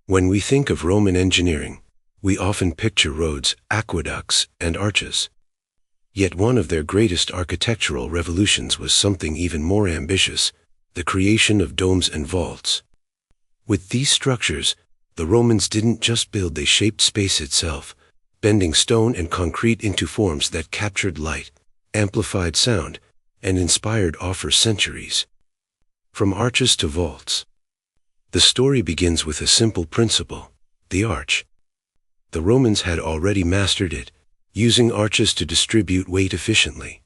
When we think of Roman engineering, we often picture roads, aqueducts, and arches. Yet one of their greatest architectural revolutions was something even more ambitious: the creation of domes and vaults. With these structures, the Romans didn't just build, they shaped space itself, bending stone and concrete into forms that captured light, amplified sound, and inspired awe for centuries. From arches to vaults. The story begins with a simple principle: the arch. The Romans had already mastered it, using arches to distribute weight efficiently.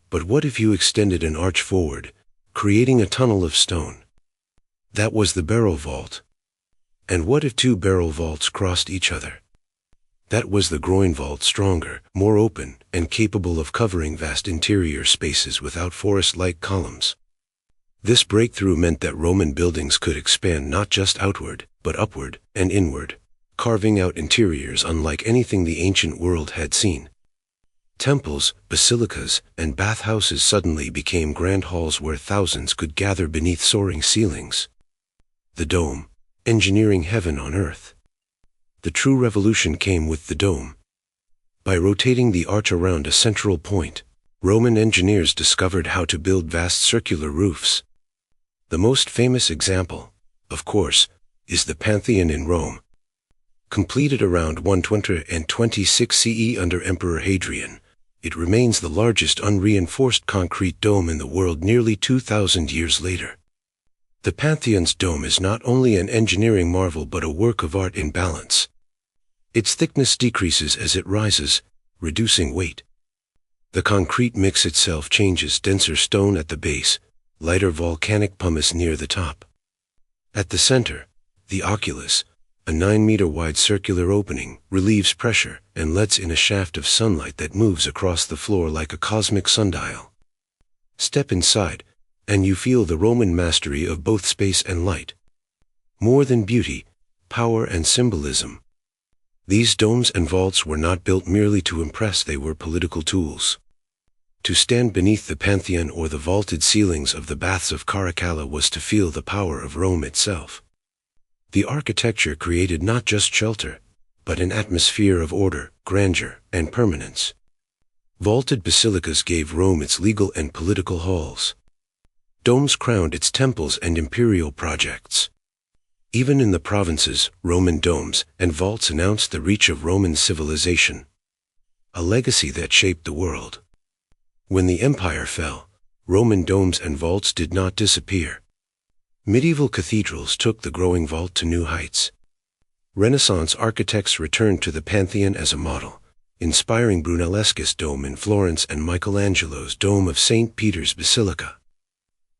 But what if you extended an arch forward, creating a tunnel of stone? That was the barrel vault. And what if two barrel vaults crossed each other? That was the groin vault, stronger, more open, and capable of covering vast interior spaces without forest-like columns. This breakthrough meant that Roman buildings could expand not just outward, but upward and inward, carving out interiors unlike anything the ancient world had seen. Temples, basilicas, and bathhouses suddenly became grand halls where thousands could gather beneath soaring ceilings. The dome, engineering heaven on earth. The true revolution came with the dome. By rotating the arch around a central point, Roman engineers discovered how to build vast circular roofs. The most famous example, of course, is the Pantheon in Rome. Completed around 126 CE under Emperor Hadrian, it remains the largest unreinforced concrete dome in the world nearly 2,000 years later. The Pantheon's dome is not only an engineering marvel but a work of art in balance. Its thickness decreases as it rises, reducing weight. The concrete mix itself changes: denser stone at the base, lighter volcanic pumice near the top. At the center, the oculus, a 9-meter-wide circular opening, relieves pressure and lets in a shaft of sunlight that moves across the floor like a cosmic sundial. Step inside, and you feel the Roman mastery of both space and light. More than beauty, power and symbolism. These domes and vaults were not built merely to impress, they were political tools. To stand beneath the Pantheon or the vaulted ceilings of the baths of Caracalla was to feel the power of Rome itself. The architecture created not just shelter, but an atmosphere of order, grandeur, and permanence. Vaulted basilicas gave Rome its legal and political halls. Domes crowned its temples and imperial projects. Even in the provinces, Roman domes and vaults announced the reach of Roman civilization. A legacy that shaped the world. When the empire fell, Roman domes and vaults did not disappear. Medieval cathedrals took the growing vault to new heights. Renaissance architects returned to the Pantheon as a model, inspiring Brunelleschi's dome in Florence and Michelangelo's dome of St. Peter's Basilica.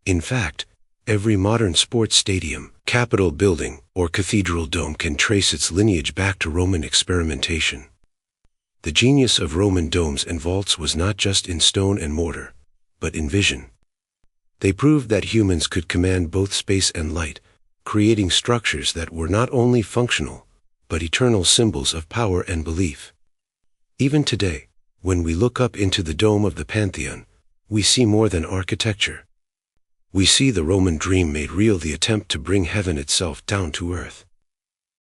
In fact, every modern sports stadium, Capitol building, or cathedral dome can trace its lineage back to Roman experimentation. The genius of Roman domes and vaults was not just in stone and mortar, but in vision. They proved that humans could command both space and light, creating structures that were not only functional, but eternal symbols of power and belief. Even today, when we look up into the dome of the Pantheon, we see more than architecture. We see the Roman dream made real, the attempt to bring heaven itself down to earth.